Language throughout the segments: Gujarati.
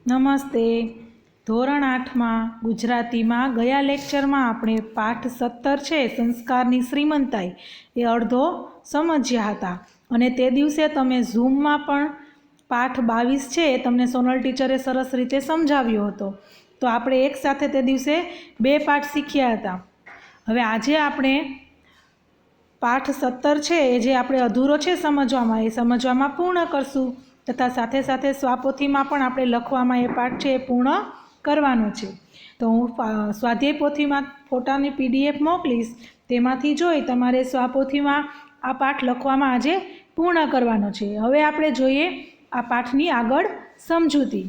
નમસ્તે. ધોરણ 8માં ગુજરાતીમાં ગયા લેક્ચરમાં આપણે પાઠ 17 છે સંસ્કારની શ્રીમંતાઈ એ અડધો સમજ્યા હતા અને તે દિવસે તમે ઝૂમમાં પણ પાઠ 22 છે એ તમને સોનલ ટીચરે સરસ રીતે સમજાવ્યો હતો. તો આપણે એકસાથે તે દિવસે 2 પાઠ શીખ્યા હતા. હવે આજે આપણે પાઠ 17 છે એ જે આપણે અધૂરો છે સમજવામાં એ સમજવામાં પૂર્ણ કરશું તથા સાથે સાથે સ્વાપોથીમાં પણ આપણે લખવામાં એ પાઠ છે એ પૂર્ણ કરવાનો છે. તો હું સ્વાધ્યાય પોથીમાં ફોટાની PDF મોકલીશ, તેમાંથી જોઈ તમારે સ્વાપોથીમાં આ પાઠ લખવામાં આજે પૂર્ણ કરવાનો છે. હવે આપણે જોઈએ આ પાઠની આગળ સમજૂતી.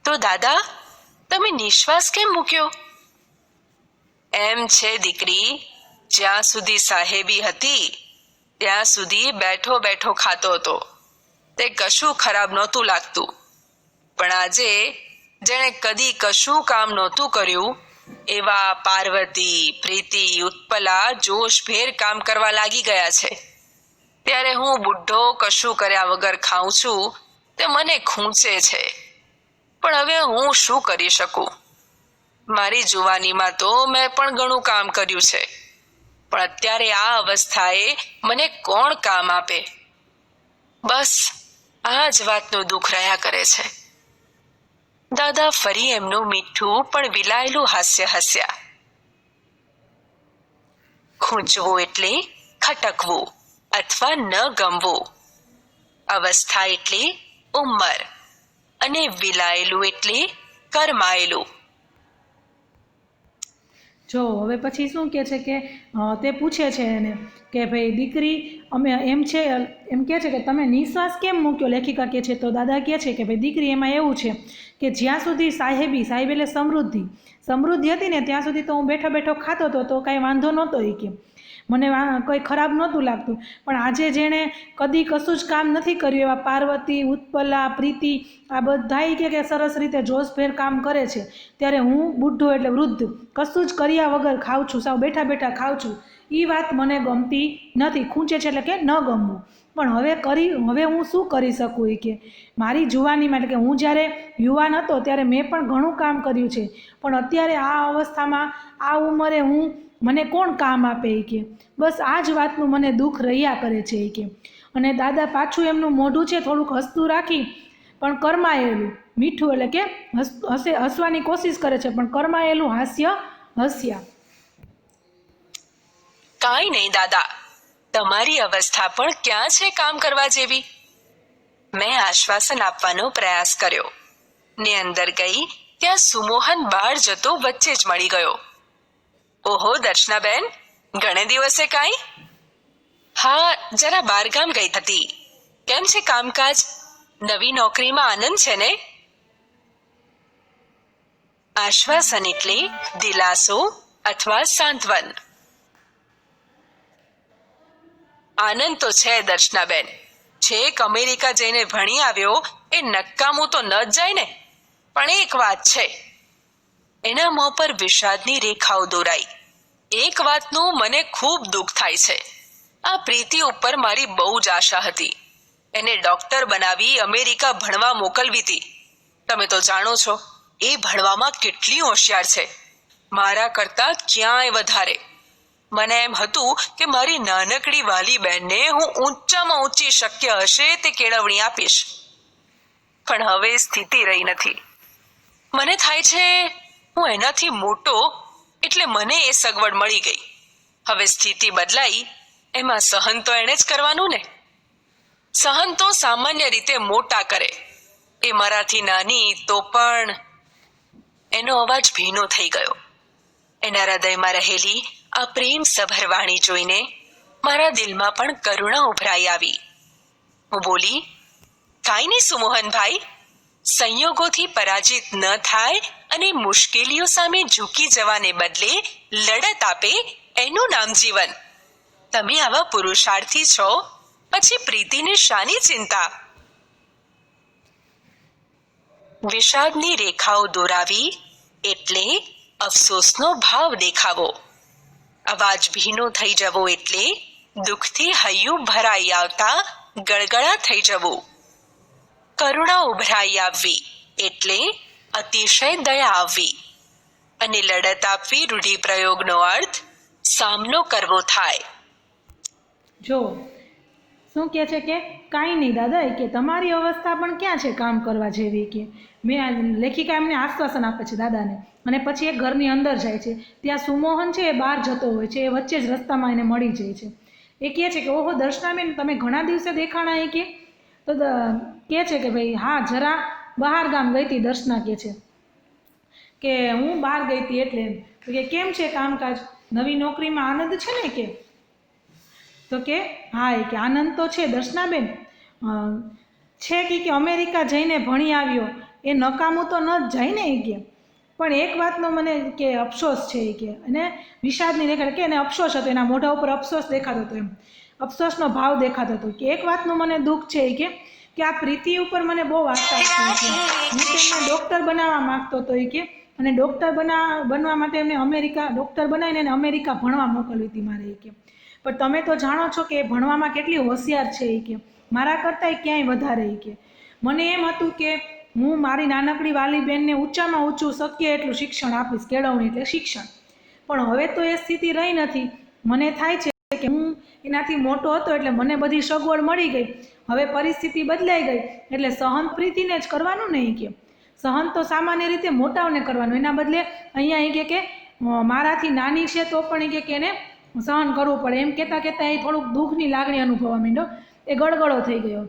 તો દાદા, તમે નિશ્વાસ કેમ મૂક્યો? એમ છે દીકરી, જ્યાં સુધી સાહેબી હતી ત્યાં સુધી બેઠો બેઠો ખાતો હતો. તે કશું ખરાબ નહોતું લાગતું. પણ આજે જેણે કદી કશું કામ નહોતું કર્યું એવા પાર્વતી, પ્રીતિ, ઉત્પલા જોશભેર કામ કરવા લાગી ગયા છે. ત્યારે હું બુઢ્ઢો કશું કર્યા વગર ખાઉં છું તે મને ખૂંચે છે. પણ હવે હું શું કરી શકું? મારી જુવાનીમાં તો મેં પણ ઘણું કામ કર્યું છે, પણ અત્યારે આ અવસ્થાએ મને કોણ કામ આપે? બસ આ જ વાતનું દુઃખ રહ્યા કરે છે. દાદા ફરી એમનું મીઠું પણ વિલાયેલું હાસ્ય હસ્યા. ખૂંચવું એટલે ખટકવું અથવા ન ગમવું. અવસ્થા એટલે ઉંમર અને વિલાયેલું એટલે કરમાયેલું. જો હવે પછી શું કહે છે કે તે પૂછે છે એને કે ભાઈ દીકરી, અમે એમ કહે છે કે તમે નિશ્વાસ કેમ મૂક્યો? લેખિકા કહે છે. તો દાદા કહે છે કે ભાઈ દીકરી, એમાં એવું છે કે જ્યાં સુધી સાહેબ એટલે સમૃદ્ધિ હતી ને ત્યાં સુધી તો હું બેઠો બેઠો ખાતો હતો તો કાંઈ વાંધો નહોતો. એ કે મને કંઈ ખરાબ નહોતું લાગતું. પણ આજે જેણે કદી કશું જ કામ નથી કર્યું એવા પાર્વતી, ઉત્પલા, પ્રીતિ આ બધાય કે સરસ રીતે જોશભેર કામ કરે છે, ત્યારે હું બુઢ્ઢો એટલે વૃદ્ધ કશું જ કર્યા વગર ખાઉં છું, સાવ બેઠા બેઠા ખાઉં છું. એ વાત મને ગમતી નથી. ખૂંચે છે એટલે કે ન ગમવું. પણ હવે હું શું કરી શકું? એ કે મારી જુવાનીમાં એટલે કે હું જ્યારે યુવાન હતો ત્યારે મેં પણ ઘણું કામ કર્યું છે, પણ અત્યારે આ અવસ્થામાં આ ઉંમરે મને કોણ કામ આપે? એ કે બસ આ જ વાતનું મને દુઃખ રહ્યા કરે છે. એ કે અને દાદા પાછું એમનું મોઢું છે થોડુંક હસતું રાખી પણ કરમાયેલું મીઠું એટલે કે હસવાની કોશિશ કરે છે પણ કરમાયેલું હાસ્ય હસ્યા. કાંઈ નહીં દાદા, તમારી અવસ્થા પણ ક્યાં છે કામ કરવા જેવી? મેં આશ્વાસન આપવાનો પ્રયાસ કર્યો ને અંદર ગઈ ત્યાં સુમોહન બહાર જતો વચ્ચે જ મળી ગયો. ઓહો દર્શનાબેન, ઘણે દિવસે કાંઈ? હા, જરા બહારગામ ગઈ હતી. કેમ છે કામકાજ? નવી નોકરીમાં આનંદ છે ને? આશ્વાસન એટલે દિલાસો અથવા સાંત્વન. આનંદ તો છે દર્શનાબેન. છેક અમેરિકા જઈને ભણી આવ્યો એ નકામું તો ન જ જાય ને. પણ એક વાત છે, એના મોં પર વિષાદની રેખાઓ દોરાઈ. એક વાતનું મને ખૂબ દુઃખ થાય છે. આ પ્રીતિ ઉપર મારી બહુ જ આશા હતી. એને ડોક્ટર બનાવી અમેરિકા ભણવા મોકલવી હતી. તમે તો જાણો છો એ ભણવામાં કેટલી હોશિયાર છે, મારા કરતા ક્યાંય વધારે. મને એમ હતું કે મારી નાનકડી વાલી બહેનને હું ઊંચામાં ઊંચી શક્ય હશે તે કેળવણી આપીશ. પણ હવે સ્થિતિ રહી નથી. મને થાય છે હું એનાથી મોટો એટલે મને એ સગવડ મળી ગઈ. હવે સ્થિતિ બદલાઈ એમાં સહન તો એણે જ કરવાનું ને. સહન તો સામાન્ય રીતે મોટા કરે. એ મારાથી નાની તો પણ. એનો અવાજ ભીનો થઈ ગયો. એના હૃદયમાં રહેલી આ પ્રેમ સભર વાણી જોઈને મારા દિલમાં પણ કરુણા ઉભરાઈ આવી. હું બોલી, કાંઈ નહીં સુમોહનભાઈ, સંયોગોથી પરાજિત ન થાય અને મુશ્કેલીઓ સામે ઝૂકી જવાને બદલે લડત આપે એનું નામ જીવન. તમે આવા પુરુષાર્થી છો, પછી પ્રીતિને શાની ચિંતા? વિષાદની રેખાઓ દોરાવી એટલે અફસોસનો ભાવ દેખાવો. અવાજ ભીનો થઈ જવો એટલે દુઃખથી હૈયું ભરાઈ આવતા ગળગળા થઈ જવું. કરુણા ઉભરાઈ આવવી એટલે અતિશય દયા આવવી. અને લડત આપવી રૂઢિપ્રયોગનો અર્થ સામનો કરવો થાય. જો શું કહે છે કે કાંઈ નહીં દાદા, કે તમારી અવસ્થા પણ ક્યાં છે કામ કરવા જેવી, કે લેખિકા એમને આશ્વાસન આપે છે દાદાને. અને પછી એ ઘરની અંદર જાય છે, ત્યાં સુમોહન છે એ બહાર જતો હોય છે, એ વચ્ચે જ રસ્તામાં એને મળી જાય છે. એ કહે છે કે ઓહો દર્શનાબેન, તમે ઘણા દિવસે દેખાણા. એ કે તો કહે છે કે ભાઈ હા, જરા બહાર ગામ ગઈ હતી. દર્શના કહે છે કે હું બહાર ગઈ હતી એટલે. તો કે કેમ છે કામકાજ, નવી નોકરીમાં આનંદ છે ને? કે તો કે હા, એ કે આનંદ તો છે દર્શનાબેન, છે કે અમેરિકા જઈને ભણી આવ્યો એ નકામું તો ન જ જાય ને. એ કે પણ એક વાતનો મને કે અફસોસ છે. એ કે અને વિષાદની રેખા, કે એને અફસોસ હતો, એના મોઢા ઉપર અફસોસ દેખાતો હતો, એમ અફસોસનો ભાવ દેખાતો હતો. કે એક વાતનું મને દુઃખ છે. એ કે આ પ્રીતિ ઉપર મને બહુ આશા છે. હું તેમને ડૉક્ટર બનાવવા માગતો હતો. એ કે અને ડૉક્ટર બનવા માટે એમને અમેરિકા, ડૉક્ટર બનાવીને એને અમેરિકા ભણવા મોકલવી હતી મારે. એ કે પણ તમે તો જાણો છો કે એ ભણવામાં કેટલી હોશિયાર છે. એ કે મારા કરતાંય ક્યાંય વધારે. એ કે મને એમ હતું કે હું મારી નાનકડી વાલી બહેનને ઊંચામાં ઊંચું શક્ય એટલું શિક્ષણ આપીશ, કેળવણી એટલે શિક્ષણ. પણ હવે તો એ સ્થિતિ રહી નથી. મને થાય છે કે હું એનાથી મોટો હતો એટલે મને બધી સગવડ મળી ગઈ, હવે પરિસ્થિતિ બદલાઈ ગઈ એટલે સહન પ્રીતિને જ કરવાનું નહીં. કે સહન તો સામાન્ય રીતે મોટાઓને કરવાનું, એના બદલે અહીંયા એ કે મારાથી નાની છે તો પણ એ કે એને સહન કરવું પડે. એમ કહેતાં કહેતાં એ થોડુંક દુઃખની લાગણી અનુભવવા માંડ્યો, એ ગળગળો થઈ ગયો.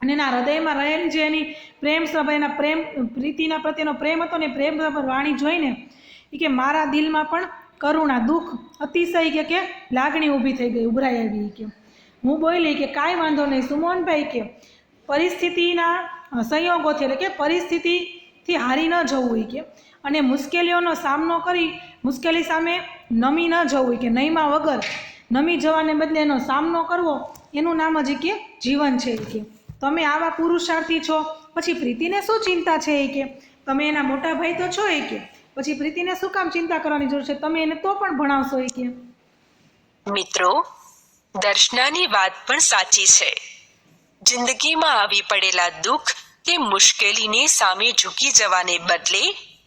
અને એના હૃદયમાં રહેલી જે એની પ્રેમ સભા, એના પ્રેમ, પ્રીતિના પ્રત્યેનો પ્રેમ હતો ને, પ્રેમ વાણી જોઈને એ કે મારા દિલમાં પણ કરુણા, દુઃખ, અતિશય કે લાગણી ઊભી થઈ ગઈ, ઉભરાઈ આવી. કે હું બોલી કે કાંઈ વાંધો નહીં સુમોહનભાઈ, કે પરિસ્થિતિના સંયોગોથી એટલે કે પરિસ્થિતિથી હારી ન જવું. કે અને મુશ્કેલીઓનો સામનો કરી મુશ્કેલી સામે નમી ન જવું. કે નહીમાં વગર નમી જવાને બદલે એનો સામનો કરવો, એનું નામ જ કે જીવન છે. કે તમે આવા પુરુષાર્થી છો, પછી પ્રીતિને શું ચિંતા છે? એ કે તમે એના મોટા ભાઈ તો છો. એ કે પછી પ્રીતિને શું કામ ચિંતા કરવાની જરૂર છે? તમે એને તો પણ ભણાવશો. એ કે મિત્રો, દર્શનાની વાત પણ સાચી છે. જિંદગીમાં આવી પડેલા દુઃખ કે મુશ્કેલીની સામે ઝૂકી જવાને બદલે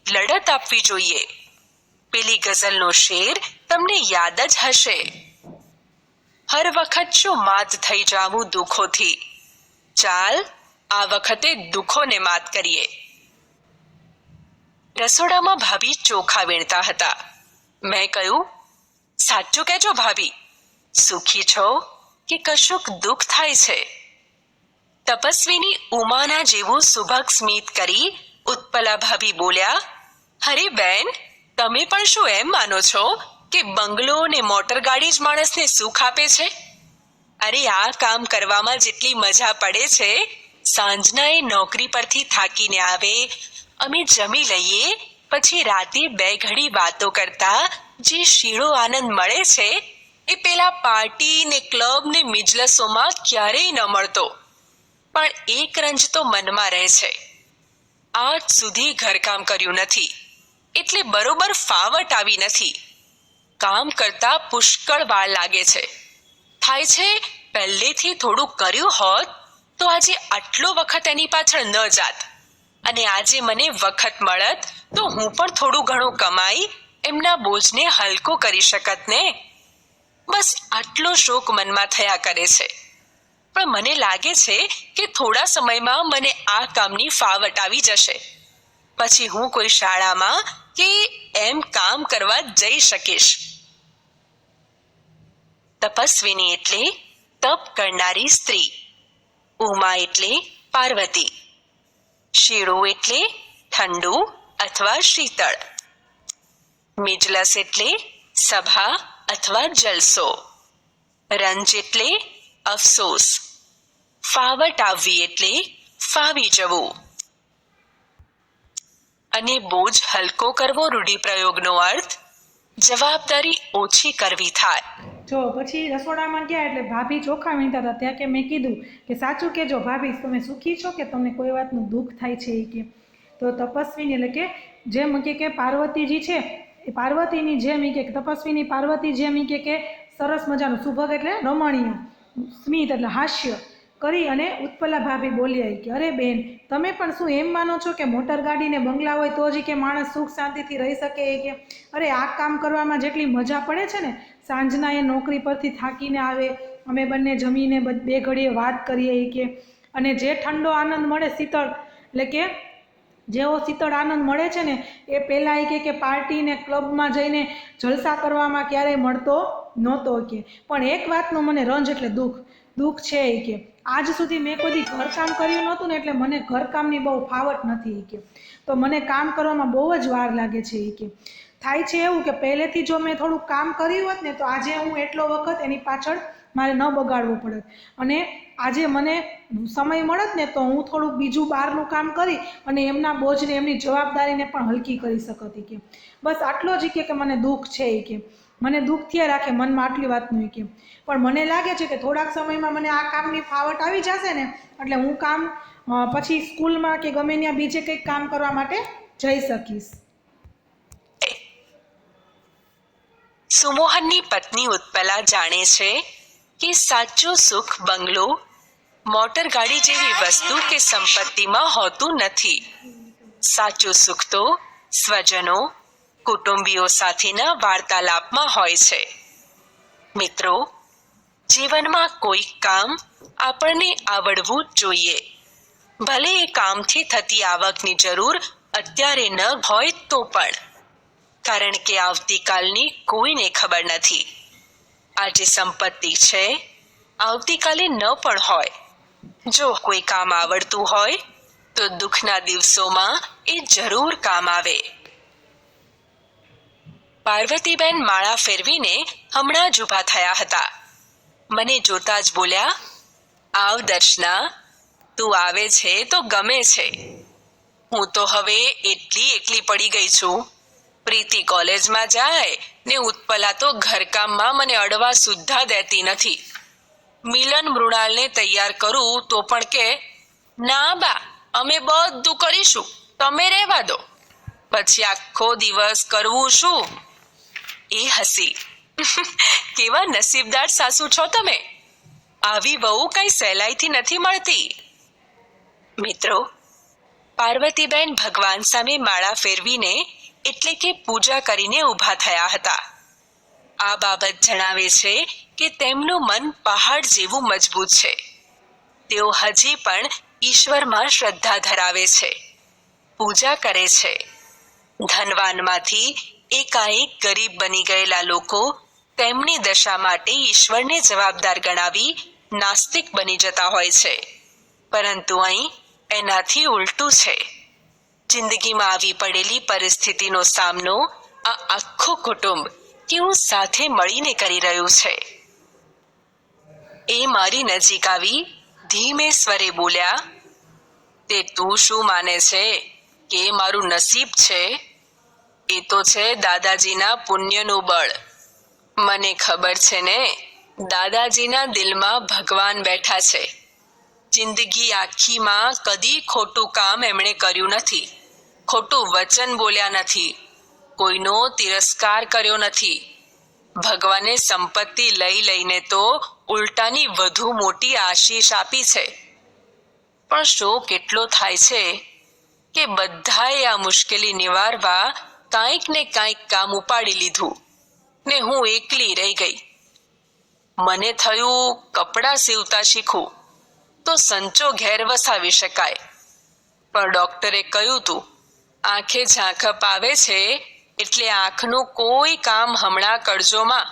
લડત આપવી જોઈએ. પેલી ગઝલનો શેર તમને યાદ જ હશે, હર વખત શું માત થઈ જાવું દુઃખોથી, ચાલ આ વખતે દુઃખોને માત કરીએ. રસોડામાં ભાભી ચોખા વીણતા હતા. મેં કહ્યું, સાચું કહેજો ભાભી, સુખી છો કે કશુંક દુઃખ થાય છે? તપસ્વીની ઉમાના જેવું સુભગ સ્મિત કરી ઉત્પલા ભાભી બોલ્યા, અરે બેન, તમે પણ શું એમ માનો છો કે બંગલો ને મોટર ગાડી જ માણસને સુખ આપે છે? અરે આ કામ કરવામાં જેટલી મજા પડે છે, સાંજના એ નોકરી પરથી થાકીને આવે, અમે જમી લઈએ, પછી રાતે 2 ઘડી વાતો કરતા જે શીળો આનંદ મળે છે, એ પેલા પાર્ટી ને ક્લબ ને મિજલસોમાં ક્યારેય ન મળતો. પણ એક રંજ તો મનમાં રહે છે, આજ સુધી ઘરકામ કર્યું નથી એટલે બરોબર ફાવટ આવી નથી. કામ કરતા પુષ્કળ વાર લાગે છે. થાય છે પહેલેથી થોડું કર્યું હોત તો આજે આટલો વખત એની પાછળ ન જાત, અને આજે મને વખત મળત તો હું પણ થોડું ઘણું કમાઈ એમના બોજને હલકો કરી શકત ને. બસ આટલો શોક મનમાં થયા કરે છે. પણ મને લાગે છે કે થોડા સમયમાં મને આ કામની ફાવટ આવી જશે. પછી હું કોઈ શાળામાં કે એમ કામ કરવા જઈ શકીશ. તપસ્વીની એટલે તપ કરનારી સ્ત્રી, ઉમા એટલે પાર્વતી, શીળો એટલે ઠંડુ અથવા શીતળ, મિજલસ એટલે સભા અથવા જલસો, રંજ એટલે અફસોસ, ફાવટ આવવી એટલે ફાવી જવું, અને બોજ હલકો કરવો રૂઢિપ્રયોગનો અર્થ જવાબદારી ઓછી કરવી થાય. જો પછી રસોડામાં ગયા એટલે ભાભી ચોખા વીણતા હતા. ત્યાં કે મેં કીધું કે સાચું કહેજો ભાભી, તમે સુખી છો કે તમને કોઈ વાતનું દુઃખ થાય છે? એ કે તો તપસ્વીની એટલે કે જેમ કે પાર્વતીજી છે એ પાર્વતીની જેમ, એ કે તપસ્વીની પાર્વતી જેમ, એ કે સરસ મજાનું, સુભગ એટલે રમણીય, સ્મિત એટલે હાસ્ય કરી અને ઉત્પલા ભાભી બોલ્યા કે અરે બેન, તમે પણ શું એમ માનો છો કે મોટર ગાડી ને બંગલા હોય તો જ કે માણસ સુખ શાંતિથી રહી શકે? કે અરે આ કામ કરવામાં જેટલી મજા પડે છે ને, સાંજના એ નોકરી પરથી થાકીને આવે, અમે બંને જમીને બે ઘડીએ વાત કરીએ કે, અને જે ઠંડો આનંદ મળે શીતળ, એટલે કે જેવો શીતળ આનંદ મળે છે ને એ પહેલાં કે પાર્ટી ને ક્લબમાં જઈને જલસા કરવામાં ક્યારેય મળતો નહોતો કે. પણ એક વાતનું મને રંજ એટલે દુઃખ છે કે આજ સુધી મેં કોઈ ઘરકામ કર્યું નહોતું ને, એટલે મને ઘરકામની બહુ ફાવટ નથી કે, તો મને કામ કરવામાં બહુ જ વાર લાગે છે કે. થાય છે એવું કે પહેલેથી જો મેં થોડુંક કામ કર્યું હોત ને તો આજે હું એટલો વખત એની પાછળ મારે ન બગાડવું પડત, અને આજે મને સમય મળત ને તો હું થોડુંક બીજું બહારનું કામ કરી અને એમના બોજને, એમની જવાબદારીને પણ હલકી કરી શકતી કે. બસ આટલો જ કે મને દુઃખ છે કે, મને દુઃખ થયા રાખે મનમાં આટલી વાતનું કે. પણ મને લાગે છે કે થોડાક સમયમાં મને આ કામની ફાવટ આવી જશે ને એટલે હું કામ પછી સ્કૂલમાં કે ગમે ત્યાં બીજે કંઈક કામ કરવા માટે જઈ શકીશ. સુમોહનની પત્ની ઉત્પલા જાણે છે કે સાચું સુખ બંગલો, મોટર ગાડી જેવી વસ્તુ કે સંપત્તિમાં હોતું નથી. સાચું સુખ તો સ્વજનો, કુટુંબીઓ સાથેના વાર્તાલાપમાં હોય છે. મિત્રો, જીવનમાં કોઈ કામ આપણને આવડવું જોઈએ. ભલે એ કામથી થતી આવકની જરૂર અત્યારે ન હોય તો પણ, કારણ કે આવતીકાલની કોઈને ખબર નથી. આજે સંપત્તિ છે, આવતીકાલે ન પણ હોય. જો કોઈ કામ આવડતું હોય તો દુઃખના દિવસોમાં એ જરૂર કામ આવે. પાર્વતીબેન માળા ફેરવીને હમણાં જ ઊભા થયા હતા. મને જોતા જ બોલ્યા, આવ દર્શના, તું આવે છે તો ગમે છે. હું તો હવે એટલી એકલી પડી ગઈ છું. પ્રીતિ કોલેજમાં જાય ને ઉત્પલા તો ઘરકામમાં મને અડવા સુદ્ધા દેતી નથી. મિલન મૃણાલને તૈયાર કરું તો પણ કે, ના બા, અમે બધું કરીશું, તમે રહેવા દો. પછી આખો દિવસ કરવું શું? એ હસી. કેવા નસીબદાર સાસુ છો તમે. આવી બહુ કઈ સહેલાઈથી નથી મળતી. મિત્રો, પાર્વતીબેન ભગવાન સામે માળા ફેરવીને એટલે કે પૂજા કરીને ઊભા થયા હતા. આ બાબત જણાવે છે કે તેમનું મન પહાડ જેવું મજબૂત છે. તેઓ હજી પણ ઈશ્વરમાં શ્રદ્ધા ધરાવે છે, પૂજા કરે છે. ધનવાનમાંથી એકાએક ગરીબ બની ગયેલા લોકો તેમની દશા માટે ઈશ્વરને જવાબદાર ગણાવી નાસ્તિક બની જતા હોય છે. પરંતુ અહીં એનાથી ઉલટું છે. જિંદગીમાં આવી પડેલી પરિસ્થિતિનો સામનો આ આખું કુટુંબ કેવું સાથે મળીને કરી રહ્યું છે. એ મારી નજીક આવી ધીમે સ્વરે બોલ્યા, તે તું શું માને છે કે મારું નસીબ છે? એ તો છે દાદાજીના પુણ્યનું બળ. મને ખબર છે ને, દાદાજીના દિલમાં ભગવાન બેઠા છે. જિંદગી આખીમાં કદી ખોટું કામ એમણે કર્યું નથી, ખોટું વચન બોલ્યા નથી, કોઈનો તિરસ્કાર કર્યો નથી. ભગવાને સંપત્તિ લઈને તો ઉલટાની વધુ મોટી આશીષ આપી છે. પણ શોક એટલો થાય છે કે બધાએ આ મુશ્કેલી નિવારવા કાંઈક ને કાંઈક કામ ઉપાડી લીધું ને હું એકલી રહી ગઈ. મને થયું કપડાં સીવતા શીખું તો સંચો ઘેર વસાવી શકાય. પણ ડોક્ટરે કહ્યું તું, આંખે ઝાંખપ આવે છે એટલે આંખનું કોઈ કામ હમણાં કરજોમાં,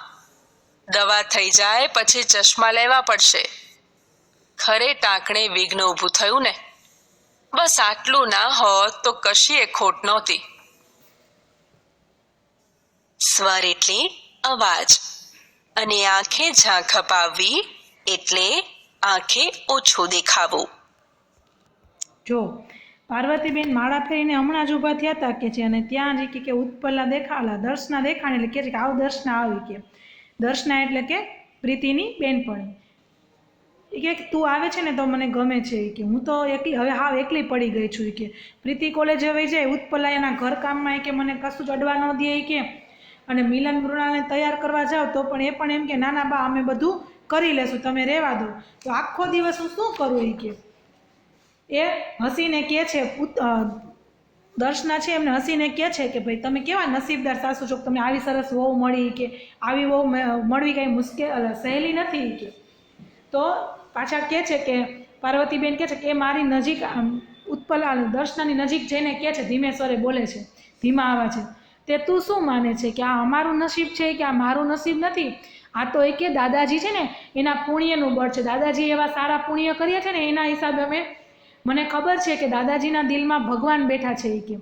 દવા થઈ જાય પછી ચશ્મા લેવા પડશે. ખરે ટાંકણે વિઘ્ન ઊભું થયું ને. બસ આટલું ના હોત તો કશીએ ખોટ નહોતી. સ્વર એટલે અવાજ, અને આંખે ઝાંખપ આવવી એટલે આંખે ઓછું દેખાવું. જો પાર્વતીબેન માળા ફેરીને હમણાં જ ઊભા થયા હતા કે છે, અને ત્યાં જ કે ઉત્પલા દેખાલા, દર્શના દેખાણી એટલે કે આવ દર્શના આવી કે. દર્શના એટલે કે પ્રીતિની બેનપણી. એ કે તું આવે છે ને તો મને ગમે છે કે, હું તો એકલી, હવે હાવ એકલી પડી ગઈ છું કે. પ્રીતિ કોલેજ હવે જાય, ઉત્પલા એના ઘરકામમાં કે મને કશું જ અડવા ન દે કે, અને મિલન મૃણાલને તૈયાર કરવા જાઓ તો પણ એ પણ એમ કે નાના બા અમે બધું કરી લેશું, તમે રહેવા દો. તો આખો દિવસ હું શું કરું એ કે એ હસીને કહે છે, દર્શના છે એમને હસીને કહે છે કે ભાઈ તમે કેવા નસીબદાર સાસુ છો, તમને આવી સરસ વહુ મળી, કે આવી વહુ મળવી કાંઈ મુશ્કેલ સહેલી નથી કે. તો પાછા કહે છે કે પાર્વતીબેન કહે છે કે એ મારી નજીક ઉત્પલા દર્શનાની નજીક જઈને કહે છે, ધીમે સ્વરે બોલે છે, ધીમા અવાજે, તે તું શું માને છે કે આ અમારું નસીબ છે કે આ મારું નસીબ નથી? આ તો એ કે દાદાજી છે ને એના પુણ્યનું બળ છે, દાદાજી એવા સારા પુણ્ય કર્યા છે ને એના હિસાબે મને ખબર છે કે દાદાજીના દિલમાં ભગવાન બેઠા છે. એ કે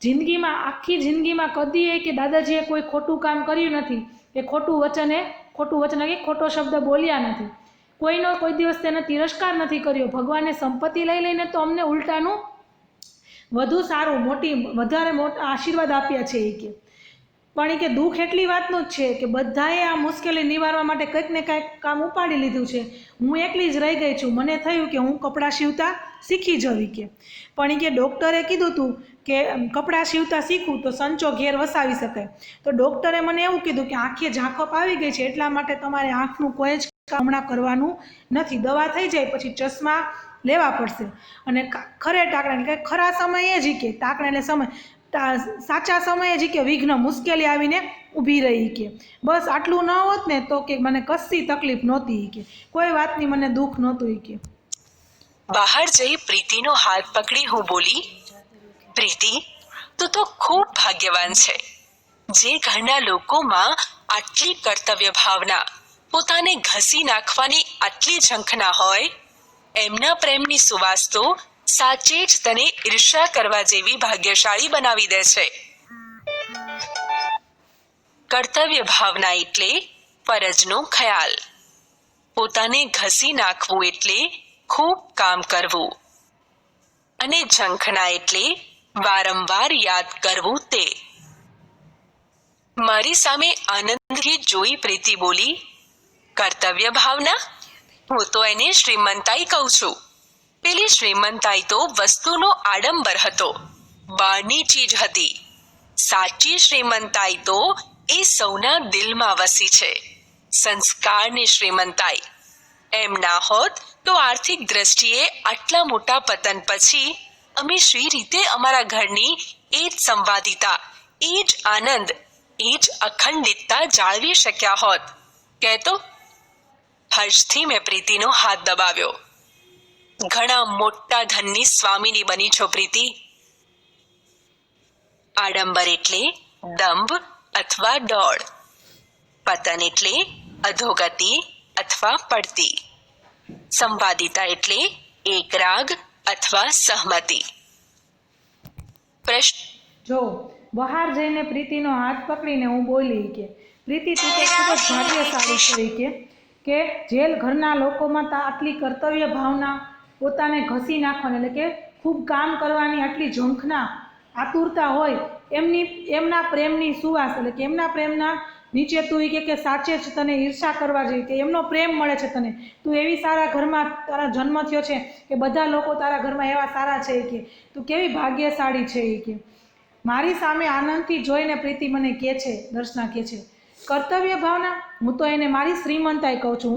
જિંદગીમાં આખી જિંદગીમાં કદી એ કે દાદાજીએ કોઈ ખોટું કામ કર્યું નથી, એ ખોટું વચન કે ખોટો શબ્દ બોલ્યા નથી, કોઈનો કોઈ દિવસ તેને તિરસ્કાર નથી કર્યો. ભગવાને સંપત્તિ લઈ લઈને તો અમને ઉલટાનું વધુ સારું વધારે મોટા આશીર્વાદ આપ્યા છે. એ કે પણ એ કે દુઃખ એટલી વાતનું જ છે કે બધાએ આ મુશ્કેલી નિવારવા માટે કંઈક ને કંઈક કામ ઉપાડી લીધું છે. હું એકલી જ રહી ગઈ છું. મને થયું કે હું કપડાં સીવતા શીખી જવી કે, પણ એ કે ડૉક્ટરે કીધું હતું કે કપડાં સીવતા શીખવું તો સંચો ઘેર વસાવી શકાય. તો ડૉક્ટરે મને એવું કીધું કે આંખે ઝાંખપ આવી ગઈ છે, એટલા માટે તમારે આંખનું કોઈ જ હમણાં કરવાનું નથી, દવા થઈ જાય પછી ચશ્મા લેવા પડશે. અને ખરે ટાંકણા કે ખરા સમયે જ કે ટાંકણા એટલે સમય સાચા સમયે જ કે વિઘ્ન મુશ્કેલી આવીને ઊભી રહી કે બસ આટલું ન હોત ને તો કે મને કશી તકલીફ નહોતી, કે કોઈ વાતની મને દુઃખ નહોતું. કે બહાર જઈ પ્રીતિનો હાથ પકડી હું બોલી, પ્રીતિ તું તો ખૂબ ભાગ્યવાન છે, જે ઘરના લોકોમાં આટલી કર્તવ્ય ભાવના, પોતાને ઘસી નાખવાની આટલી ઝંખના હોય, એમના પ્રેમની સુવાસ તો સાચે જ તને ઈર્ષ્યા કરવા જેવી ભાગ્યશાળી બનાવી દે છે. કર્તવ્ય ભાવના એટલે ફરજનો ખ્યાલ, પોતાને ઘસી નાખવું એટલે ખૂબ કામ કરવું, અને ઝંખના એટલે વારંવાર યાદ કરવું. તે મારી સામે આનંદથી જોઈ પ્રીતિ બોલી, કર્તવ્ય ભાવના? હું તો એને શ્રીમંતાઈ કહું છું. પેલી શ્રીમંતાઈ તો વસ્તુનો આડંબર હતો, બહારની ચીજ હતી. સાચી શ્રીમંતાઈ તો એ સૌના દિલમાં વસી છે, સંસ્કારની શ્રીમંતાઈ. એમ ના હોત તો આર્થિક દ્રષ્ટિએ આટલા મોટા પતન પછી અમે શી રીતે અમારા ઘરની એ જ સંવાદિતા, એ જ આનંદ, એ જ અખંડિતતા જાળવી શક્યા હોત કહેતો. હર્ષથી મેં પ્રીતિનો હાથ દબાવ્યો. ઘણા મોટા ધનની સ્વામીની બની છો પ્રીતિ. આડંબર એટલે દંભ અથવા દોડ, પતન એટલે અધોગતિ અથવા પડતી, સંવાદિતા એટલે એકરાગ અથવા સહમતિ. પ્રશ્ન જો બહાર જઈને પ્રીતિનો હાથ પકડીને હું બોલી કે પ્રીતિ તું તો ખૂબ જ ભાગ્યશાળી છે કે જેલ ઘરના લોકોમાં આટલી કર્તવ્ય ભાવના, પોતાને ઘસી નાખવાની એટલે કે ખૂબ કામ કરવાની આટલી ઝંખના, આતુરતા હોય, એમના પ્રેમની સુવાસ એટલે કે એમના પ્રેમના નીચે તું કે સાચે જ તને ઈર્ષા કરવા જોઈએ કે એમનો પ્રેમ મળે છે તને. તું એવી સારા ઘરમાં તારા જન્મ થયો છે કે બધા લોકો તારા ઘરમાં એવા સારા છે કે તું કેવી ભાગ્યશાળી છે. એ કે મારી સામે આનંદથી જોઈને પ્રીતિ મને કહે છે, દર્શના કહે છે, કર્તવ્ય ભાવના? હું તો એને મારી શ્રીમંતાઈ કહું છું.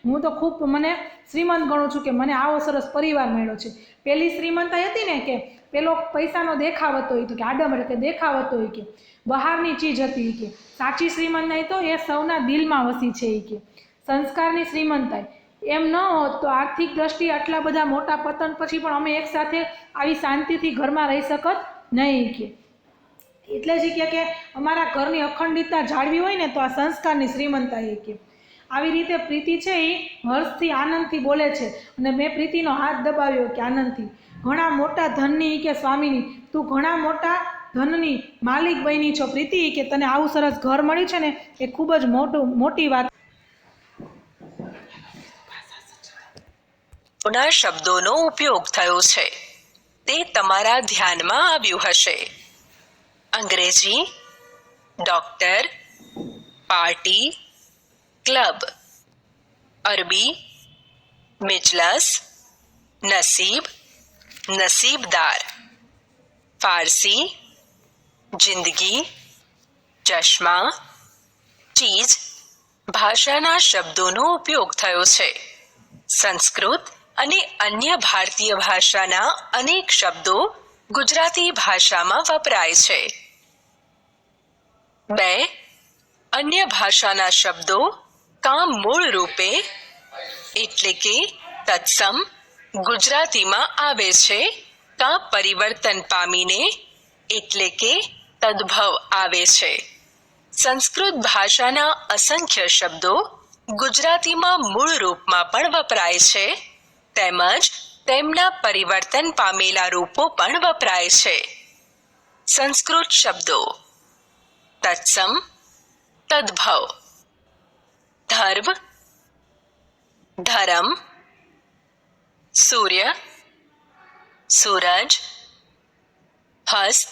હું તો ખૂબ મને શ્રીમંત ગણું છું કે મને આવો સરસ પરિવાર મળ્યો છે. પેલી શ્રીમંતાઈ હતી ને કે પેલો પૈસાનો દેખાવ હતો, એ તો કે આડંબર કે દેખાવ હતો, એ કે બહારની ચીજ હતી. કે સાચી શ્રીમંતાઈ તો એ સૌના દિલમાં વસી છે. એ કે સંસ્કારની શ્રીમંતાઈ એમ ન હોત તો આર્થિક દ્રષ્ટિએ આટલા બધા મોટા પતન પછી પણ અમે એકસાથે આવી શાંતિથી ઘરમાં રહી શકત નહીં. કે એટલે જ કે અમારા ઘરની અખંડિતતા જાળવી હોય ને તો આ સંસ્કારની શ્રીમંતાઈ. કે આવી રીતે પ્રીતિ છે એ હર્ષથી આનંદથી બોલે છે અને મેં પ્રીતિનો હાથ દબાવ્યો કે આનંદથી. ઘણા મોટા ધનની કે સ્વામીની, તું ઘણા મોટા ધનની માલિક બની છો પ્રીતિ, કે તને આવું સરસ ઘર મળ્યું છે ને એ ખૂબ જ મોટી વાત. ના શબ્દોનો ઉપયોગ થયો છે તે તમારા ધ્યાનમાં આવ્યું હશે. અંગ્રેજી ડોક્ટર, પાર્ટી, ક્લબ. અરબી મિજલસ, નસીબ, નસીબદાર. ફારસી જિંદગી, ચશ્મા, ચીજ ભાષાના શબ્દોનો ઉપયોગ થયો છે. સંસ્કૃત અને અન્ય ભારતીય ભાષાના અનેક શબ્દો ગુજરાતી ભાષામાં વપરાય છે. 2. અન્ય ભાષાના શબ્દો કાં મૂળ રૂપે એટલે કે તત્સમ ગુજરાતીમાં આવે છે, કાં પરિવર્તન પામીને એટલે કે તદ્ભવ આવે છે. સંસ્કૃત ભાષાના અસંખ્ય શબ્દો ગુજરાતીમાં મૂળ રૂપમાં પણ વપરાય છે, તેમજ તેમના પરિવર્તન પામેલા રૂપો પણ વપરાય છે. સંસ્કૃત શબ્દો: તત્સમ, તદ્ભવ, ધર્મ, ધરમ, સૂર્ય, સૂરજ, હસ્ત,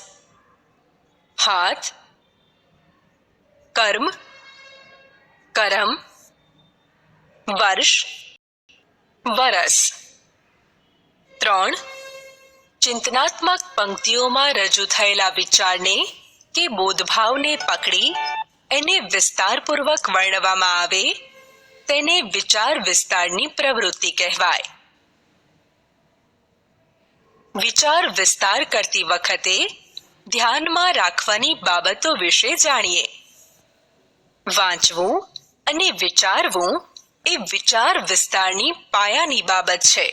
હાથ, કર્મ, કરમ, વર્ષ, વરસ. 3. ચિંતનાત્મક પંક્તિઓમાં રજૂ થયેલા વિચારને કે બોધભાવને પકડી એને વિસ્તારપૂર્વક વર્ણવવામાં આવે તેને વિચાર વિસ્તારની પ્રવૃત્તિ કહેવાય. વિચાર વિસ્તાર કરતી વખતે ધ્યાનમાં રાખવાની બાબતો વિશે જાણીએ. વાંચવું અને વિચારવું એ વિચાર વિસ્તારની પાયાની બાબત છે.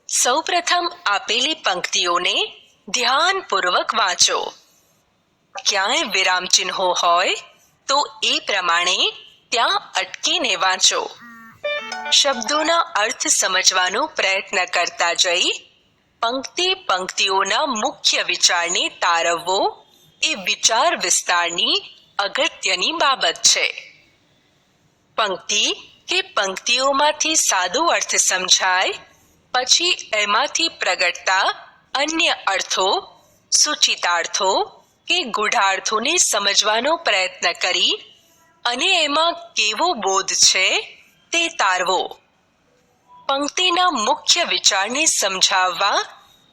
સૌપ્રથમ આપેલી પંક્તિઓને ધ્યાનપૂર્વક વાંચો. ક્યાંય વિરામચિહ્નો હોય તો એ પ્રમાણે ત્યાં અટકીને વાંચો. શબ્દોના અર્થ સમજવાનો પ્રયત્ન કરતા જઈ પંક્તિઓના મુખ્ય વિચારને તારવવો એ વિચાર વિસ્તારની અગત્યની બાબત છે. પંક્તિ કે પંક્તિઓમાંથી સાદો અર્થ સમજાય પછી એમાંથી પ્રગટતા અન્ય અર્થો, સૂચિતાર્થો કે ગૂઢાર્થોને સમજવાનો પ્રયત્ન કરી અને એમાં કેવો બોધ છે તે તારવો. પંક્તિના મુખ્ય વિચારને સમજાવવા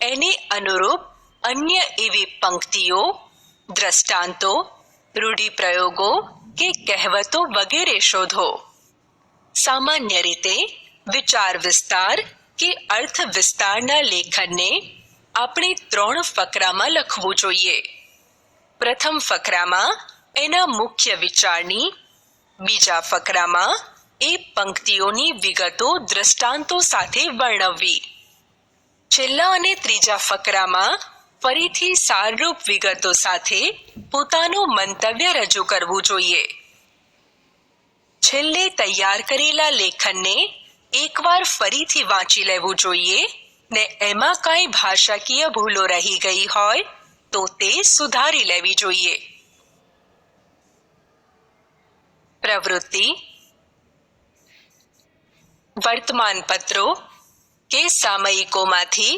એને અનુરૂપ અન્ય એવી પંક્તિઓ, દ્રષ્ટાંતો, રૂઢિપ્રયોગો કે કહેવતો વગેરે શોધો. સામાન્ય રીતે વિચાર વિસ્તાર કે અર્થ વિસ્તારના લેખનને આપણે 3 ફકરામાં લખવું જોઈએ. પ્રથમ ફકરામાં એના મુખ્ય વિચારની, બીજા ફકરામાં એ પંક્તિઓની વિગતો દ્રષ્ટાંતો સાથે વર્ણવવી, છેલ્લા અને ત્રીજા ફકરામાં ફરીથી સારરૂપ વિગતો સાથે પોતાનું મંતવ્ય રજૂ કરવું જોઈએ. છેલ્લે તૈયાર કરેલા લેખનને એકવાર ફરીથી વાંચી લેવું જોઈએ ને એમાં કાંઈ ભાષાકીય ભૂલો રહી ગઈ હોય તો તે સુધારી લેવી જોઈએ. પ્રવૃત્તિ: વર્તમાન પત્રો કે સામયિકોમાંથી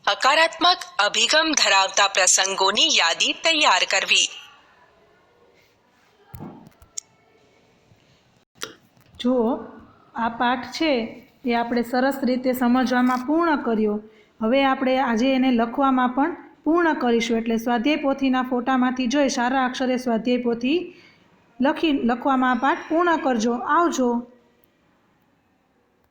હકારાત્મક અભિગમ ધરાવતા પ્રસંગોની યાદી તૈયાર કરવી. જો આ પાઠ છે એ આપણે સરસ રીતે સમજવામાં પૂર્ણ કર્યો. હવે આપણે આજે એને લખવામાં પણ પૂર્ણ કરીશું. એટલે સ્વાધ્યાય પોથીના ફોટામાંથી જોઈ સારા અક્ષરે સ્વાધ્યાય પોથી લખવામાં આ પાઠ પૂર્ણ કરજો. આવજો.